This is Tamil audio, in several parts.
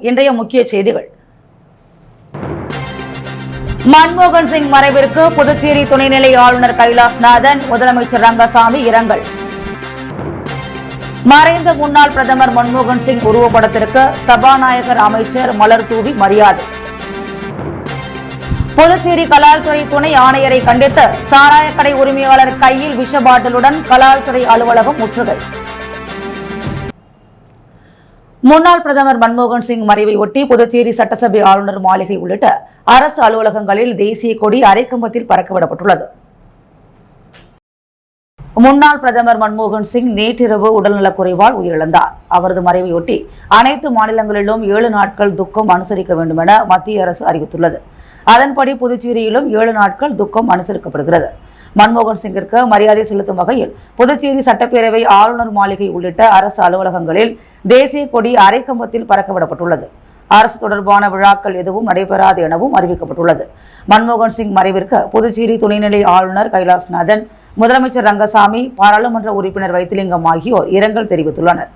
இன்றைய முக்கிய செய்திகள். மன்மோகன் சிங் மறைவிற்கு புதுச்சேரி துணைநிலை ஆளுநர் கைலாஷ்நாதன், முதலமைச்சர் ரங்கசாமி இரங்கல். மறைந்த முன்னாள் பிரதமர் மன்மோகன் சிங் உருவப்படத்திற்கு சபாநாயகர் அமைச்சர் மலர் தூவி மரியாதை. புதுச்சேரி கலால்துறை துணை ஆணையரை கண்டித்து சாராயக்கடை உரிமையாளர் கையில் விஷ பாட்டிலுடன் கலால்துறை அலுவலகம் முற்றுகை. முன்னாள் பிரதமர் மன்மோகன் சிங் மறைவை ஒட்டி புதுச்சேரி சட்டசபை ஆளுநர் மாளிகை உள்ளிட்ட அரசு அலுவலகங்களில் தேசிய கொடி அரைக்கம்பத்தில் பறக்கவிடப்பட்டுள்ளது. முன்னாள் பிரதமர் மன்மோகன் சிங் நேற்றிரவு உடல்நலக்குறைவால் உயிரிழந்தார். அவரது மறைவையொட்டி அனைத்து மாநிலங்களிலும் 7 நாட்கள் துக்கம் அனுசரிக்க வேண்டும் என மத்திய அரசு அறிவித்துள்ளது. அதன்படி புதுச்சேரியிலும் 7 நாட்கள் துக்கம் அனுசரிக்கப்படுகிறது. மன்மோகன் சிங்கிற்கு மரியாதை செலுத்தும் வகையில் புதுச்சேரி சட்டப்பேரவை, ஆளுநர் மாளிகை உள்ளிட்ட அரசு அலுவலகங்களில் தேசிய கொடி அரைக்கம்பத்தில் பறக்கவிடப்பட்டுள்ளது. அரசு தொடர்பான விழாக்கள் எதுவும் நடைபெறாது எனவும் அறிவிக்கப்பட்டுள்ளது. மன்மோகன் சிங் மறைவிற்கு புதுச்சேரி துணைநிலை ஆளுநர் கைலாஷ்நாதன், முதலமைச்சர் ரங்கசாமி, பாராளுமன்ற உறுப்பினர் வைத்திலிங்கம் ஆகியோர் இரங்கல் தெரிவித்துள்ளனர்.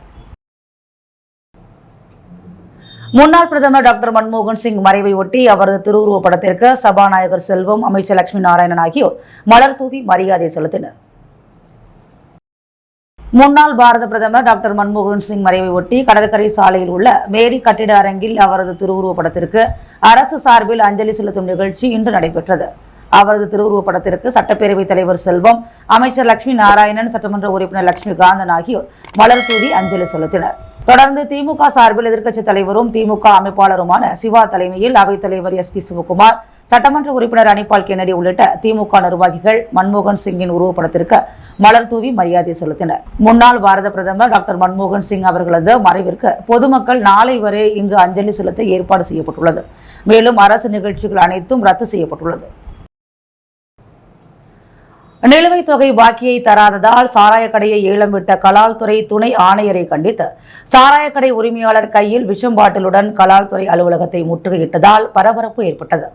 முன்னாள் பிரதமர் டாக்டர் மன்மோகன் சிங் மறைவை ஒட்டி அவரது திருவுருவப் படத்திற்கு சபாநாயகர் செல்வம், அமைச்சர் லட்சுமி நாராயணன் ஆகியோர் மலர் தூவி மரியாதை செலுத்தினர். முன்னாள் பாரத பிரதமர் டாக்டர் மன்மோகன் சிங் மறைவை ஒட்டி கடற்கரை சாலையில் உள்ள மேரி கட்டிட அரங்கில் அவரது திருவுருவப் படத்திற்கு அரசு சார்பில் அஞ்சலி செலுத்தும் நிகழ்ச்சி இன்று நடைபெற்றது. அவரது திருவுருவப் படத்திற்கு சட்டப்பேரவைத் தலைவர் செல்வம், அமைச்சர் லட்சுமி நாராயணன், சட்டமன்ற உறுப்பினர் லட்சுமிகாந்தன் ஆகியோர் மலர் தூவி அஞ்சலி செலுத்தினர். தொடர்ந்து திமுக சார்பில் எதிர்க்கட்சித் தலைவரும் திமுக அமைப்பாளருமான சிவா தலைமையில் அவைத்தலைவர் SP சிவகுமார், சட்டமன்ற உறுப்பினர் அனிபால் கென்னடி உள்ளிட்ட திமுக நிர்வாகிகள் மன்மோகன் சிங்கின் உருவப்படத்திற்கு மலர் தூவி மரியாதை செலுத்தினர். முன்னாள் பாரத பிரதமர் டாக்டர் மன்மோகன் சிங் அவர்களது மறைவிற்கு பொதுமக்கள் நாளை வரை இங்கு அஞ்சலி செலுத்த ஏற்பாடு செய்யப்பட்டுள்ளது. மேலும் அரசு நிகழ்ச்சிகள் அனைத்தும் ரத்து செய்யப்பட்டுள்ளது. நிலுவைத் தொகை பாக்கியை தராததால் சாராயக்கடையை ஏலம் விட்ட கலால்துறை துணை ஆணையரை கண்டித்து சாராயக்கடை உரிமையாளர் கையில் விஷம் பாட்டிலுடன் கலால்துறை அலுவலகத்தை முற்றுகையிட்டதால் பரபரப்பு ஏற்பட்டது.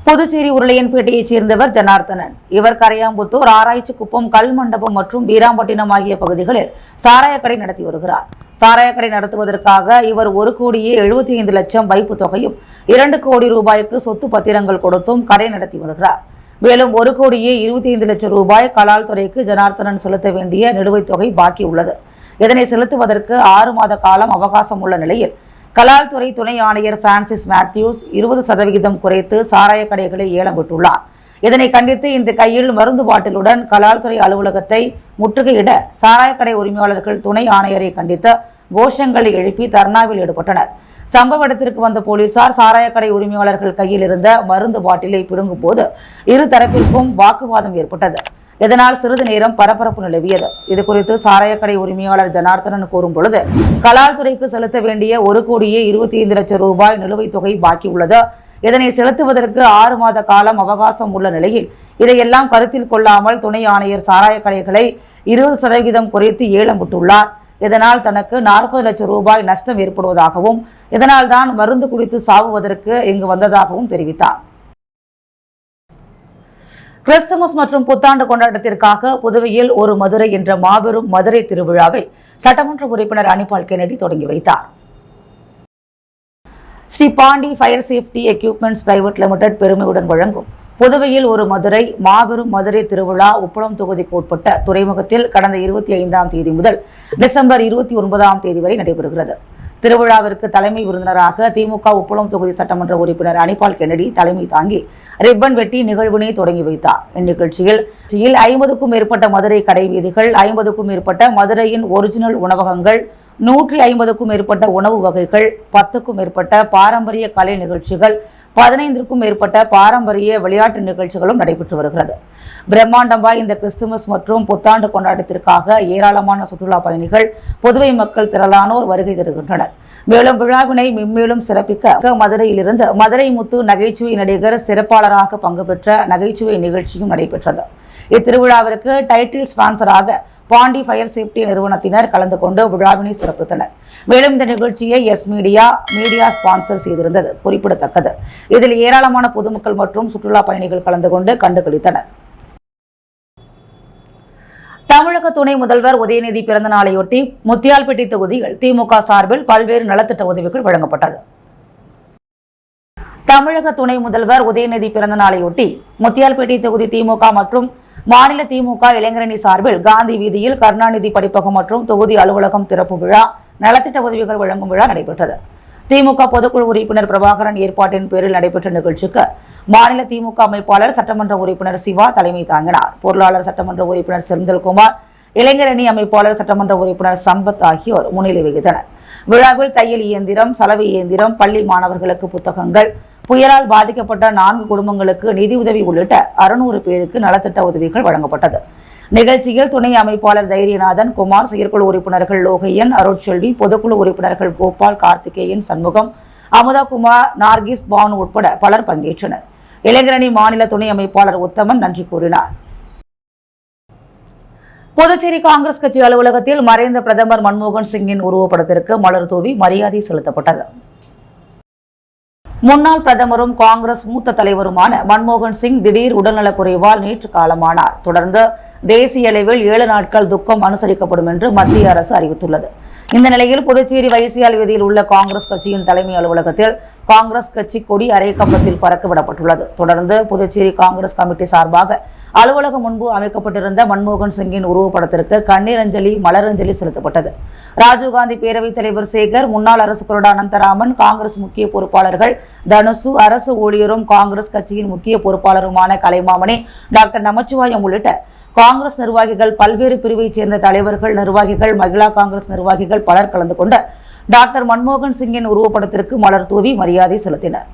புதுச்சேரி உருளையன்பேட்டையைச் சேர்ந்தவர் ஜனார்த்தனன். இவர் கரையாம்புத்தூர், ஆராய்ச்சி குப்பம், கல் மண்டபம் மற்றும் வீராம்பட்டினம் ஆகிய பகுதிகளில் சாராயக்கடை நடத்தி வருகிறார். சாராயக்கடை நடத்துவதற்காக இவர் 1,75,00,000 வைப்பு தொகையும் 2 கோடி ரூபாய்க்கு சொத்து பத்திரங்கள் கொடுத்தும் கடை நடத்தி வருகிறார். மேலும் 1,25,00,000 ரூபாய் கலால்துறைக்கு ஜனார்த்தனன் செலுத்த வேண்டிய நிலுவைத் தொகை பாக்கி உள்ளது. இதனை செலுத்துவதற்கு 6 மாத காலம் அவகாசம் உள்ள நிலையில் கலால்துறை துணை ஆணையர் பிரான்சிஸ் மேத்யூஸ் 20% குறைத்து சாராய கடைகளை ஏலம் விட்டுள்ளார். இதனை கண்டித்து இன்று கையில் மருந்து பாட்டிலுடன் கலால்துறை அலுவலகத்தை முற்றுகையிட சாராயக்கடை உரிமையாளர்கள் துணை ஆணையரை கண்டித்து கோஷங்களை எழுப்பி தர்ணாவில் ஈடுபட்டனர். சம்பவ இடத்திற்கு வந்த போலீசார் சாராயக்கடை உரிமையாளர்கள் கையில் இருந்த மருந்து பாட்டிலை பிடுங்கும் போது இரு தரப்பிற்கும் வாக்குவாதம் ஏற்பட்டது. இதனால் சிறிது நேரம் பரபரப்பு நிலவியது. இதுகுறித்து சாராயக்கடை உரிமையாளர் ஜனார்த்தனன் கூறும் பொழுது, கலால்துறைக்கு செலுத்த வேண்டிய 1,25,00,000 ரூபாய் நிலுவைத் தொகை பாக்கி உள்ளது. இதனை செலுத்துவதற்கு 6 மாத காலம் அவகாசம் உள்ள நிலையில் இதையெல்லாம் கருத்தில் கொள்ளாமல் துணை ஆணையர் சாராயக்கடைகளை 20% குறைத்து ஏலம் விட்டுள்ளார். இதனால் தனக்கு 40 லட்சம் ரூபாய் நஷ்டம் ஏற்படுவதாகவும், இதனால் தான் மருந்து குடித்து சாவுவதற்கு இங்கு வந்ததாகவும் தெரிவித்தார். கிறிஸ்துமஸ் மற்றும் புத்தாண்டு கொண்டாட்டத்திற்காக புதுவையில் ஒரு மதுரை என்ற மாபெரும் மதுரை திருவிழாவை சட்டமன்ற உறுப்பினர் அனிபால் கென்னடி தொடங்கி வைத்தார். Sri Pandi fire safety equipments private limited பெருமையுடன் வழங்கும் புதுவையில் ஒரு மதுரை மாபெரும் மதுரை திருவிழா உப்பளம் தொகுதிக்கு உட்பட்ட துறைமுகத்தில் கடந்த 25ஆம் தேதி முதல் டிசம்பர் 29ஆம் தேதி வரை நடைபெறுகிறது. திருவிழாவிற்கு தலைமை விருந்தினராக திமுக உப்பளம் தொகுதி சட்டமன்ற உறுப்பினர் அனிபால் கென்னடி தலைமை தாங்கி ரிப்பன் வெட்டி நிகழ்வினை தொடங்கி வைத்தார். இந்நிகழ்ச்சியில் 50க்கும் மேற்பட்ட மதுரை கடை வீதிகள், 50க்கும் மேற்பட்ட மதுரையின் ஒரிஜினல் உணவகங்கள், 150க்கும் மேற்பட்ட உணவு வகைகள், 10க்கும் மேற்பட்ட பாரம்பரிய கலை நிகழ்ச்சிகள், 15க்கும் மேற்பட்ட பாரம்பரிய விளையாட்டு நிகழ்ச்சிகளும் நடைபெற்று வருகிறது. பிரம்மாண்டமாய் இந்த கிறிஸ்துமஸ் மற்றும் புத்தாண்டு கொண்டாட்டத்திற்காக ஏராளமான சுற்றுலா பயணிகள், புதுவை மக்கள் திரளானோர் வருகை தருகின்றனர். மேலும் விழாவினை மென்மேலும் சிறப்பிக்க மதுரையிலிருந்து மதுரை முத்து நகைச்சுவை நடிகர் சிறப்பாளராக பங்கு பெற்ற நகைச்சுவை நிகழ்ச்சியும் நடைபெற்றது. இத்திருவிழாவிற்கு டைட்டில் ஸ்பான்சராக பாண்டி ஃபயர் சேஃப்டி நிறுவனத்தினர் கலந்து கொண்டு விழாவினை சிறப்பித்தனர். மேலும் இந்த நிகழ்ச்சியை மீடியா ஸ்பான்சர் செய்திருந்தது குறிப்பிடத்தக்கது. இதில் ஏராளமான பொதுமக்கள் மற்றும் சுற்றுலா பயணிகள் கலந்து கொண்டு கண்டுகளித்தனர். தமிழக துணை முதல்வர் உதயநிதி பிறந்த நாளையொட்டி முத்தியால்பேட்டை தொகுதியில் திமுக சார்பில் பல்வேறு நலத்திட்ட உதவிகள் வழங்கப்பட்டது. தமிழக துணை முதல்வர் உதயநிதி பிறந்த நாளையொட்டி முத்தியால்பேட்டை தொகுதி திமுக மற்றும் மாநில திமுக இளைஞரணி சார்பில் காந்தி வீதியில் கருணாநிதி படிப்பகம் மற்றும் தொகுதி அலுவலகம் திறப்பு விழா, நலத்திட்ட உதவிகள் வழங்கும் விழா நடைபெற்றது. திமுக பொதுக்குழு உறுப்பினர் பிரபாகரன் ஏற்பாட்டின் பேரில் நடைபெற்ற நிகழ்ச்சிக்கு மாநில திமுக அமைப்பாளர் சட்டமன்ற உறுப்பினர் சிவா தலைமை தாங்கினார். பொருளாளர் சட்டமன்ற உறுப்பினர் செந்தில்குமார், இளைஞரணி அமைப்பாளர் சட்டமன்ற உறுப்பினர் சம்பத் ஆகியோர் முன்னிலை வகித்தனர். விழாவில் தையல் இயந்திரம், சலவை இயந்திரம், பள்ளி மாணவர்களுக்கு புத்தகங்கள், புயலால் பாதிக்கப்பட்ட 4 குடும்பங்களுக்கு நிதியுதவி உள்ளிட்ட 600 பேருக்கு நலத்திட்ட உதவிகள் வழங்கப்பட்டது. நிகழ்ச்சியில் துணை அமைப்பாளர் தைரியநாதன், குமார், செயற்குழு உறுப்பினர்கள் லோகையன், அருட்செல்வி, பொதுக்குழு உறுப்பினர்கள் கோபால், கார்த்திகேயன், சண்முகம், அமுதகுமார், நார்கிஸ், பானு உட்பட பலர் பங்கேற்றனர். இளைஞரணி மாநில துணை அமைப்பாளர் உத்தமன் நன்றி கூறினார். புதுச்சேரி காங்கிரஸ் கட்சி அலுவலகத்தில் மறைந்த பிரதமர் மன்மோகன் சிங்கின் உருவப்படத்திற்கு மலர் தூவி மரியாதை செலுத்தப்பட்டது. முன்னாள் பிரதமரும் காங்கிரஸ் மூத்த தலைவருமான மன்மோகன் சிங் திடீர் உடல்நலக்குறைவால் நேற்று காலமானார். தொடர்ந்து தேசிய அளவில் 7 நாட்கள் துக்கம் அனுசரிக்கப்படும் என்று மத்திய அரசு அறிவித்துள்ளது. இந்த நிலையில் புதுச்சேரி வைசியால் வீதியில் உள்ள காங்கிரஸ் கட்சியின் தலைமை அலுவலகத்தில் காங்கிரஸ் கட்சி கொடி அரைக்கம்பத்தில் பறக்கவிடப்பட்டுள்ளது. தொடர்ந்து புதுச்சேரி காங்கிரஸ் கமிட்டி சார்பாக அலுவலகம் முன்பு அமைக்கப்பட்டிருந்த மன்மோகன் சிங்கின் உருவப்படத்திற்கு கண்ணீர் அஞ்சலி, மலரஞ்சலி செலுத்தப்பட்டது. ராஜீவ்காந்தி பேரவைத் தலைவர் சேகர், முன்னாள் அரசு கொறடா அனந்தராமன், காங்கிரஸ் முக்கிய பொறுப்பாளர்கள் தனுசு, அரசு ஊழியரும் காங்கிரஸ் கட்சியின் முக்கிய பொறுப்பாளருமான கலைமாமணி, டாக்டர் நமச்சிவாயம் உள்ளிட்ட காங்கிரஸ் நிர்வாகிகள், பல்வேறு பிரிவைச் சேர்ந்த தலைவர்கள், நிர்வாகிகள், மகிழா காங்கிரஸ் நிர்வாகிகள் பலர் கலந்து கொண்ட டாக்டர் மன்மோகன் சிங்கின் உருவப்படத்திற்கு மலர் தூவி மரியாதை செலுத்தினர்.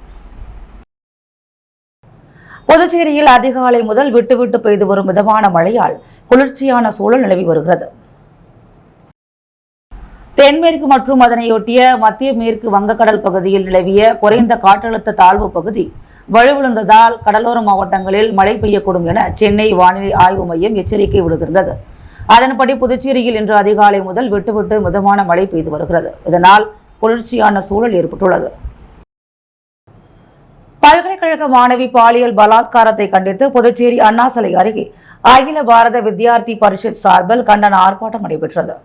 புதுச்சேரியில் அதிகாலை முதல் விட்டுவிட்டு பெய்து வரும் மிதமான மழையால் குளிர்ச்சியான சூழல் நிலவி வருகிறது. தென்மேற்கு மற்றும் அதனையொட்டிய மத்திய மேற்கு வங்கக்கடல் பகுதியில் நிலவிய குறைந்த காற்றழுத்த தாழ்வு பகுதி வலுவிழந்ததால் கடலோர மாவட்டங்களில் மழை பெய்யக்கூடும் என சென்னை வானிலை ஆய்வு மையம் எச்சரிக்கை விடுத்திருந்தது. அதன்படி புதுச்சேரியில் இன்று அதிகாலை முதல் விட்டுவிட்டு மிதமான மழை பெய்து வருகிறது. இதனால் குளிர்ச்சியான சூழல் ஏற்பட்டுள்ளது. பல்கலைக்கழக மாணவி பாலியல் பலாத்காரத்தை கண்டித்து புதுச்சேரி அண்ணா சிலை அருகே அகில பாரத வித்யார்த்தி பரிஷத் சார்பில் கண்டன ஆர்ப்பாட்டம் நடைபெற்றது.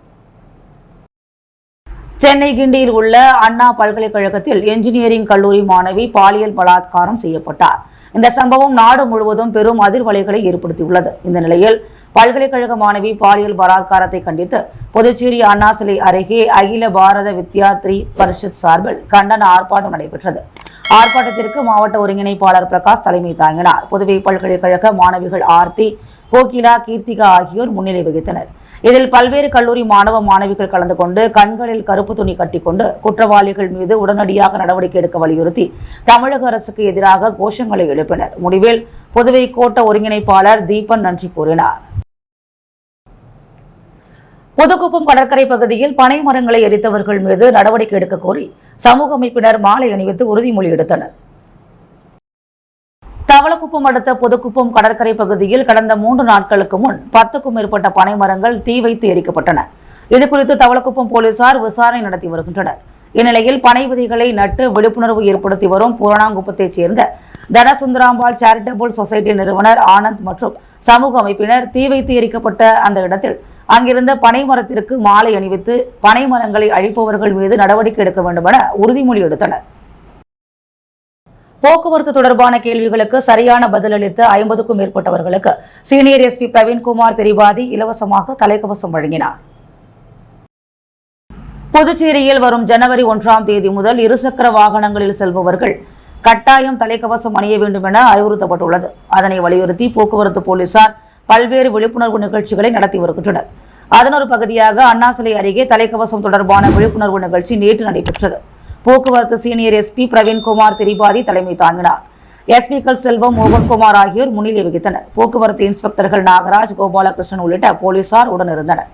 சென்னை கிண்டியில் உள்ள அண்ணா பல்கலைக்கழகத்தில் என்ஜினியரிங் கல்லூரி மாணவி பாலியல் பலாத்காரம் செய்யப்பட்டார். இந்த சம்பவம் நாடு முழுவதும் பெரும் அதிர்வலைகளை ஏற்படுத்தியுள்ளது. இந்த நிலையில் பல்கலைக்கழக மாணவி பாலியல் பலாத்காரத்தை கண்டித்து புதுச்சேரி அண்ணா சிலை அருகே அகில பாரத வித்யார்த்தி பரிஷத் சார்பில் கண்டன ஆர்ப்பாட்டம் நடைபெற்றது. ஆர்ப்பாட்டத்திற்கு மாவட்ட ஒருங்கிணைப்பாளர் பிரகாஷ் தலைமை தாங்கினார். புதுவை பல்கலைக்கழக மாணவிகள் ஆர்த்தி, கோகிலா, கீர்த்திகா ஆகியோர் முன்னிலை வகித்தனர். இதில் பல்வேறு கல்லூரி மாணவ மாணவிகள் கலந்து கொண்டு கண்களில் கருப்பு துணி கட்டிக்கொண்டு குற்றவாளிகள் மீது உடனடியாக நடவடிக்கை எடுக்க வலியுறுத்தி தமிழக அரசுக்கு எதிராக கோஷங்களை எழுப்பினர். முடிவில் புதுவை கோட்ட ஒருங்கிணைப்பாளர் தீபன் நன்றி கூறினார். புதுக்குப்பம் கடற்கரை பகுதியில் பனை மரங்களை எரித்தவர்கள் மீது நடவடிக்கை எடுக்க கோரி சமூக அமைப்பினர் மாலை அணிவித்து உறுதிமொழி எடுத்தனர். தவளக்குப்பம் அடுத்த புதுக்குப்பம் கடற்கரை பகுதியில் கடந்த 3 நாட்களுக்கு முன் 10க்கும் மேற்பட்ட பனை மரங்கள் தீ வைத்து எரிக்கப்பட்டன. இதுகுறித்து தவளக்குப்பம் போலீசார் விசாரணை நடத்தி வருகின்றனர். இந்நிலையில் பனை விதைகளை நட்டு விழிப்புணர்வு ஏற்படுத்தி வரும் பூரணாங்குப்பத்தைச் சேர்ந்த தனசுந்தராம்பாள் சேரிட்டபிள் சொசைட்டி நிறுவனர் ஆனந்த் மற்றும் சமூக அமைப்பினர் தீ வைத்து எரிக்கப்பட்ட அந்த இடத்தில் அங்கிருந்த பனை மரத்திற்கு மாலை அணிவித்து பனை மரங்களை அழிப்பவர்கள் மீது நடவடிக்கை எடுக்க வேண்டும் என உறுதிமொழி எடுத்தனர். போக்குவரத்து தொடர்பான கேள்விகளுக்கு சரியான பதிலளித்த 50க்கும் மேற்பட்டவர்களுக்கு சீனியர் எஸ்பி பிரவீன்குமார் திரிபாதி இலவசமாக தலைக்கவசம் வழங்கினார். புதுச்சேரியில் வரும் ஜனவரி 1ஆம் தேதி முதல் இருசக்கர வாகனங்களில் செல்பவர்கள் கட்டாயம் தலைக்கவசம் அணிய வேண்டும் என அறிவுறுத்தப்பட்டுள்ளது. அதனை வலியுறுத்தி போக்குவரத்து போலீசார் பல்வேறு விழிப்புணர்வு நிகழ்ச்சிகளை நடத்தி வருகின்றனர். அதன் ஒரு பகுதியாக அண்ணா சிலை அருகே தலைக்கவசம் தொடர்பான விழிப்புணர்வு நிகழ்ச்சி நேற்று நடைபெற்றது. போக்குவரத்து சீனியர் எஸ்பி பிரவீன்குமார் திரிபாதி தலைமை தாங்கினார். எஸ்பிக்கள் செல்வம், மோகன்குமார் ஆகியோர் முன்னிலை வகித்தனர். போக்குவரத்து இன்ஸ்பெக்டர்கள் நாகராஜ், கோபாலகிருஷ்ணன் உள்ளிட்ட போலீசார் உடனிருந்தனர்.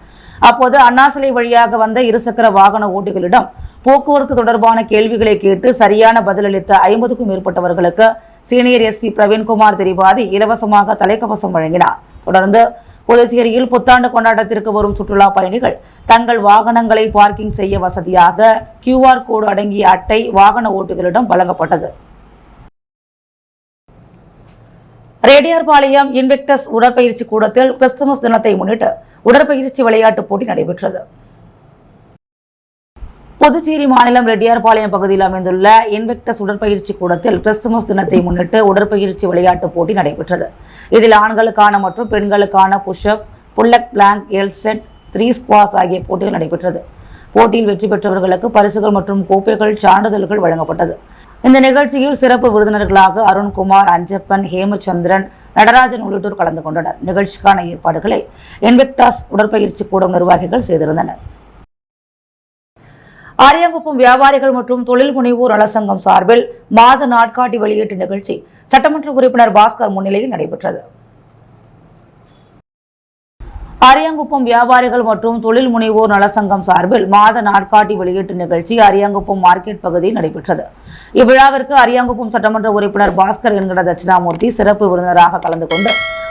அப்போது அண்ணா சிலை வழியாக வந்த இருசக்கர வாகன ஓட்டிகளிடம் போக்குவரத்து தொடர்பான கேள்விகளை கேட்டு சரியான பதிலளித்த 50க்கும் மேற்பட்டவர்களுக்கு சீனியர் எஸ்பி பிரவீன்குமார் திரிபாதி இலவசமாக தலைக்கவசம் வழங்கினார். தொடர்ந்து புதுச்சேரியில் புத்தாண்டு கொண்டாட்டத்திற்கு வரும் சுற்றுலா பயணிகள் தங்கள் வாகனங்களை பார்க்கிங் செய்ய வசதியாக QR கோடு அடங்கிய அட்டை வாகன ஓட்டிகளிடம் வழங்கப்பட்டது. ரேடியார்பாளையம் இன்வெக்டஸ் உடற்பயிற்சி கூடத்தில் கிறிஸ்துமஸ் தினத்தை முன்னிட்டு உடற்பயிற்சி விளையாட்டுப் போட்டி நடைபெற்றது. புதுச்சேரி மாநிலம் ரெட்டியார்பாளையம் பகுதியில் அமைந்துள்ள இன்வெக்டஸ் உடற்பயிற்சி கூடத்தில் கிறிஸ்துமஸ் தினத்தை முன்னிட்டு உடற்பயிற்சி விளையாட்டுப் போட்டி நடைபெற்றது. இதில் ஆண்களுக்கான மற்றும் பெண்களுக்கான புஷ்அப், புல்லக், பிளாங்க், எல் செட், 3 ஸ்குவாஷ் ஆகிய போட்டிகள் நடைபெற்றது. போட்டியில் வெற்றி பெற்றவர்களுக்கு பரிசுகள் மற்றும் கோப்பைகள், சான்றிதழ்கள் வழங்கப்பட்டது. இந்த நிகழ்ச்சியில் சிறப்பு விருந்தினர்களாக அருண்குமார், அஞ்சப்பன், ஹேமச்சந்திரன், நடராஜன் உள்ளிட்டோர் கலந்து கொண்டனர். நிகழ்ச்சிக்கான ஏற்பாடுகளை இன்வெக்டாஸ் உடற்பயிற்சி கூடம் நிர்வாகிகள் செய்திருந்தனர். ஆரியாங்குப்பம் வியாபாரிகள் மற்றும் தொழில் முனைவோர் நலசங்கம் சார்பில் மாத நாட்காட்டி வெளியீட்டு நிகழ்ச்சி சட்டமன்ற உறுப்பினர் பாஸ்கர் முன்னிலையில் நடைபெற்றது. ஆரியாங்குப்பம் வியாபாரிகள் மற்றும் தொழில் முனைவோர் நலசங்கம் சார்பில் மாத நாட்காட்டி வெளியீட்டு நிகழ்ச்சி அரியாங்குப்பம் மார்க்கெட் பகுதியில் நடைபெற்றது. இவ்விழாவிற்கு அரியாங்குப்பம் சட்டமன்ற உறுப்பினர் பாஸ்கர் என்கிற தட்சிணாமூர்த்தி சிறப்பு விருந்தினராக கலந்து கொண்டு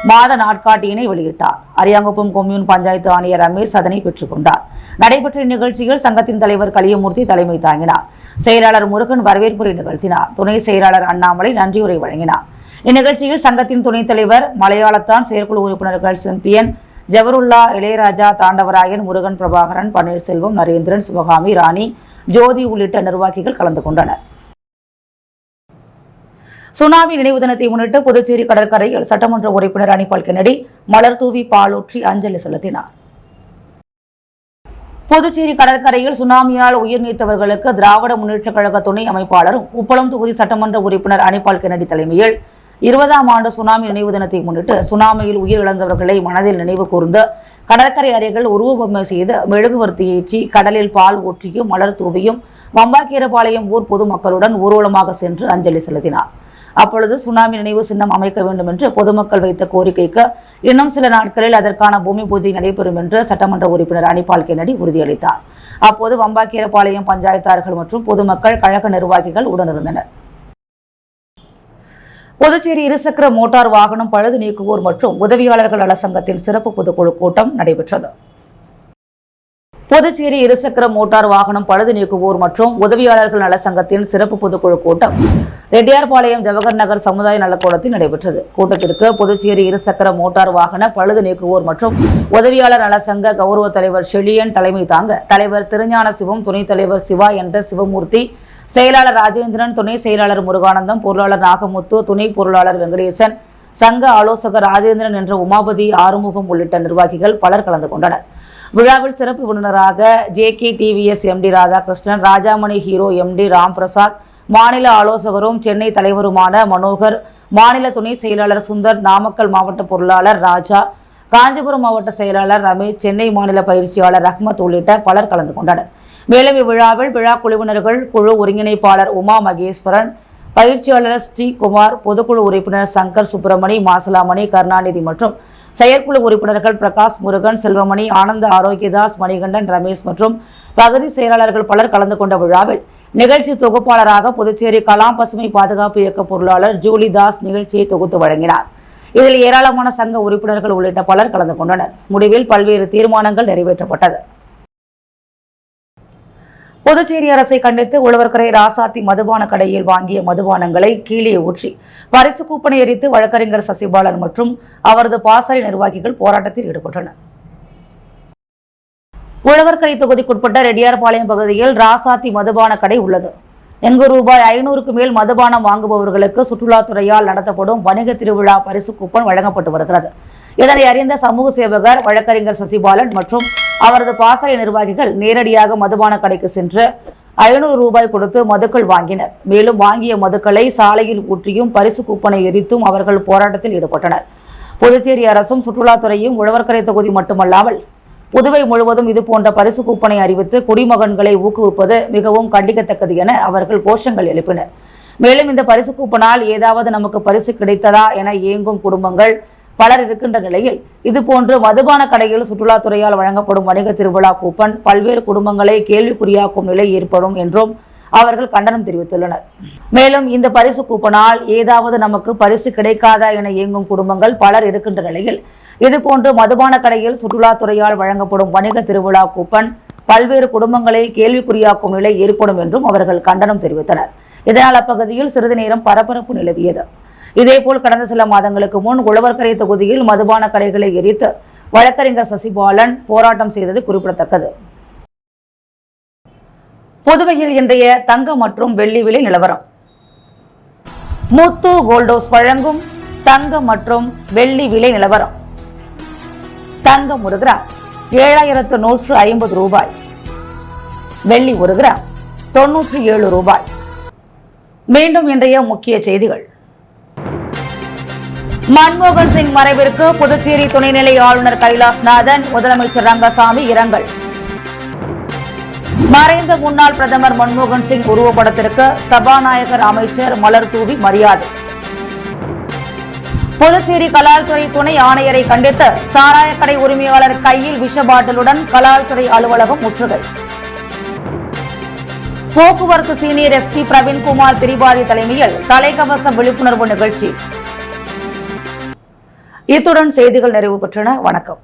மாத நாட்காட்டியினை வெளியிட்டார். அரியாங்குப்பம் கொம்யூன் பஞ்சாயத்து ஆணையர் ரமேஷ் அதனை பெற்றுக் கொண்டார். நடைபெற்ற இந்நிகழ்ச்சியில் சங்கத்தின் தலைவர் கலியமூர்த்தி தலைமை தாங்கினார். செயலாளர் முருகன் வரவேற்புரை நிகழ்த்தினார். துணை செயலாளர் அண்ணாமலை நன்றியுரை வழங்கினார். இந்நிகழ்ச்சியில் சங்கத்தின் துணைத் தலைவர் மலையாளத்தான் செயற்குழு உறுப்பினர்கள் செம்பியன், ஜவருல்லா, இளையராஜா, தாண்டவராயன், முருகன், பிரபாகரன், பன்னீர்செல்வம், நரேந்திரன், சிவகாமி, ராணி, ஜோதி உள்ளிட்ட நிர்வாகிகள் கலந்து கொண்டனர். சுனாமி நினைவு தினத்தை முன்னிட்டு புதுச்சேரி கடற்கரையில் சட்டமன்ற உறுப்பினர் அனிபால் கென்னடி மலர் தூவி பாலூற்றி அஞ்சலி செலுத்தினார். புதுச்சேரி கடற்கரையில் சுனாமியால் உயிர் நீத்தவர்களுக்கு திராவிட முன்னேற்றக் கழக துணை அமைப்பாளரும் உப்பளம் தொகுதி சட்டமன்ற உறுப்பினர் அனிபால் கென்னடி தலைமையில் 20ஆம் ஆண்டு சுனாமி நினைவு தினத்தை முன்னிட்டு சுனாமியில் உயிர் இழந்தவர்களை மனதில் நினைவு கூர்ந்து கடற்கரை அருகில் உருவபொம்மை செய்து மெழுகுவர்த்தி ஏற்றி கடலில் பால் ஊற்றியும் மலர் தூவியும் வம்பாக்கீரபாளையம் ஊர் பொதுமக்களுடன் ஊர்வலமாக சென்று அஞ்சலி செலுத்தினார். அப்பொழுது சுனாமி நினைவு சின்னம் அமைக்க வேண்டும் என்று பொதுமக்கள் வைத்த கோரிக்கைக்கு இன்னும் சில நாட்களில் அதற்கான பூமி பூஜை நடைபெறும் என்று சட்டமன்ற உறுப்பினர் அனிபால் கென்னடி உறுதியளித்தார். அப்போது வம்பாக்கீரபாளையம் பஞ்சாயத்தார்கள் மற்றும் பொதுமக்கள், கழக நிர்வாகிகள் உடனிருந்தனர். புதுச்சேரி இருசக்கர மோட்டார் வாகனம் பழுது நீக்குவோர் மற்றும் உதவியாளர்கள் நல சங்கத்தின் சிறப்பு பொதுக்குழு கூட்டம் நடைபெற்றது. புதுச்சேரி இருசக்கர மோட்டார் வாகனம் பழுது நீக்குவோர் மற்றும் உதவியாளர்கள் நல சங்கத்தின் சிறப்பு பொதுக்குழு கூட்டம் ரெட்டியார்பாளையம் ஜவஹர் நகர் சமுதாய நலக்கூடத்தில் நடைபெற்றது. கூட்டத்திற்கு புதுச்சேரி இருசக்கர மோட்டார் வாகன பழுது நீக்குவோர் மற்றும் உதவியாளர் நல சங்க கௌரவ தலைவர் ஷெலியன் தலைமை தாங்க, தலைவர் திருஞான சிவம், துணைத் தலைவர் சிவா என்ற சிவமூர்த்தி, செயலாளர் ராஜேந்திரன், துணை செயலாளர் முருகானந்தம், பொருளாளர் நாகமுத்து, துணை பொருளாளர் வெங்கடேசன், சங்க ஆலோசகர் ராஜேந்திரன் என்ற உமாபதி, ஆறுமுகம் உள்ளிட்ட நிர்வாகிகள் பலர் கலந்து கொண்டனர். விழாவில் சிறப்பு விருந்தினராக JKTVS MD Radhakrishnan, Rajamani hero MD Ramprasad, மாநில ஆலோசகரும் சென்னை தலைவருமான மனோகர், மாநில துணை செயலாளர் சுந்தர், நாமக்கல் மாவட்ட பொருளாளர் ராஜா, காஞ்சிபுரம் மாவட்ட செயலாளர் ரமேஷ், சென்னை மாநில பயிற்சியாளர் ரஹ்மத் உள்ளிட்ட பலர் கலந்து கொண்டனர். மேலும் இவ்விழாவில் விழா குழுவினர்கள், குழு ஒருங்கிணைப்பாளர் உமா மகேஸ்வரன், பயிற்சியாளர் ஸ்ரீகுமார், பொதுக்குழு உறுப்பினர் சங்கர் சுப்பிரமணி, மாசலாமணி, கருணாநிதி மற்றும் செயற்குழு உறுப்பினர்கள் பிரகாஷ், முருகன், செல்வமணி, ஆனந்த ஆரோக்கியதாஸ், மணிகண்டன், ரமேஷ் மற்றும் பகுதி செயலாளர்கள் பலர் கலந்து கொண்ட விழாவில் நிகழ்ச்சி தொகுப்பாளராக புதுச்சேரி கலாம் பசுமை பாதுகாப்பு இயக்க பொருளாளர் ஜூலி தாஸ் நிகழ்ச்சியை தொகுத்து வழங்கினார். இதில் ஏராளமான சங்க உறுப்பினர்கள் உள்ளிட்ட பலர் கலந்து கொண்டனர். முடிவில் பல்வேறு தீர்மானங்கள் நிறைவேற்றப்பட்டது. புதுச்சேரி அரசை கண்டித்து உழவர்கரை ராசாத்தி மதுபான கடையில் வாங்கிய மதுபானங்களை கீழே ஊற்றி பரிசு கூப்பனை எரித்து வழக்கறிஞர் சசிபாலன் மற்றும் அவரது பாசறை நிர்வாகிகள் போராட்டத்தில் ஈடுபட்டனர். உழவர்கரை தொகுதிக்குட்பட்ட ரெட்டியார்பாளையம் பகுதியில் ராசாத்தி மதுபான கடை உள்ளது. எங்கு ரூபாய் 500க்கு மேல் மதுபானம் வாங்குபவர்களுக்கு சுற்றுலாத்துறையால் நடத்தப்படும் வணிக திருவிழா பரிசு கூப்பன் வழங்கப்பட்டு வருகிறது. இதனை அறிந்த சமூக சேவகர் வழக்கறிஞர் சசிபாலன் மற்றும் அவரது பாசறை நிர்வாகிகள் நேரடியாக மதுபான கடைக்கு சென்று 500 ரூபாய் கொடுத்து மதுக்கள் வாங்கினர். மேலும் வாங்கிய மதுக்களை சாலையில் ஊற்றியும் பரிசு கூப்பனை எரித்தும் அவர்கள் போராட்டத்தில் ஈடுபட்டனர். புதுச்சேரி அரசும் சுற்றுலாத்துறையும் உழவர்கரை தொகுதி மட்டுமல்லாமல் புதுவை முழுவதும் இதுபோன்ற பரிசு கூப்பனை அறிவித்து குடிமகன்களை ஊக்குவிப்பது மிகவும் கண்டிக்கத்தக்கது என அவர்கள் கோஷங்கள் எழுப்பினர். மேலும் இந்த பரிசு கூப்பனால் ஏதாவது நமக்கு பரிசு கிடைத்ததா என ஏங்கும் குடும்பங்கள் பலர் இருக்கின்ற நிலையில் இதுபோன்று மதுபான கடையில் சுற்றுலாத்துறையால் வழங்கப்படும் வணிக திருவிழா கூப்பன் பல்வேறு குடும்பங்களை கேள்விக்குறியாக்கும் நிலை ஏற்படும் என்றும் அவர்கள் கண்டனம் தெரிவித்துள்ளனர். மேலும் இந்த பரிசு கூப்பனால் ஏதாவது நமக்கு பரிசு கிடைக்காதா என இயங்கும் குடும்பங்கள் பலர் இருக்கின்ற நிலையில் இதுபோன்று மதுபான கடையில் சுற்றுலாத்துறையால் வழங்கப்படும் வணிக திருவிழா கூப்பன் பல்வேறு குடும்பங்களை கேள்விக்குறியாக்கும் நிலை ஏற்படும் என்றும் அவர்கள் கண்டனம் தெரிவித்தனர். இதனால் அப்பகுதியில் சிறிது நேரம் பரபரப்பு நிலவியது. இதேபோல் கடந்த சில மாதங்களுக்கு முன் உழவர்கரை தொகுதியில் மதுபான கடைகளை எரித்து வழக்கறிஞர் சசிபாலன் போராட்டம் செய்தது குறிப்பிடத்தக்கது. புதுவையில் இன்றைய தங்கம் மற்றும் வெள்ளி விலை நிலவரம். முத்து கோல்டோஸ் வழங்கும் தங்கம் மற்றும் வெள்ளி விலை நிலவரம். தங்கம் 1 கிராம் 7150 ரூபாய், வெள்ளி 1 கிராம் 97 ரூபாய். மீண்டும் இன்றைய முக்கிய செய்திகள். மன்மோகன் சிங் மறைவிற்கு புதுச்சேரி துணைநிலை ஆளுநர் கைலாஷ்நாதன், முதலமைச்சர் ரங்கசாமி இரங்கல். மறைந்த முன்னாள் பிரதமர் மன்மோகன் சிங் உருவப்படத்திற்கு சபாநாயகர் அமைச்சர் மலர் தூவி மரியாதை. புதுச்சேரி கலால்துறை துணை ஆணையரை கண்டித்து சாராயக்கடை உரிமையாளர் கையில் விஷ பாட்டிலுடன் கலால்துறை அலுவலகம் முற்றுகை. போக்குவரத்து சீனியர் எஸ்பி பிரவீன்குமார் திரிபாதி தலைமையில் தலைக்கவச விழிப்புணர்வு நிகழ்ச்சி. இத்துடன் செய்திகள் நிறைவு பெற்றன. வணக்கம்.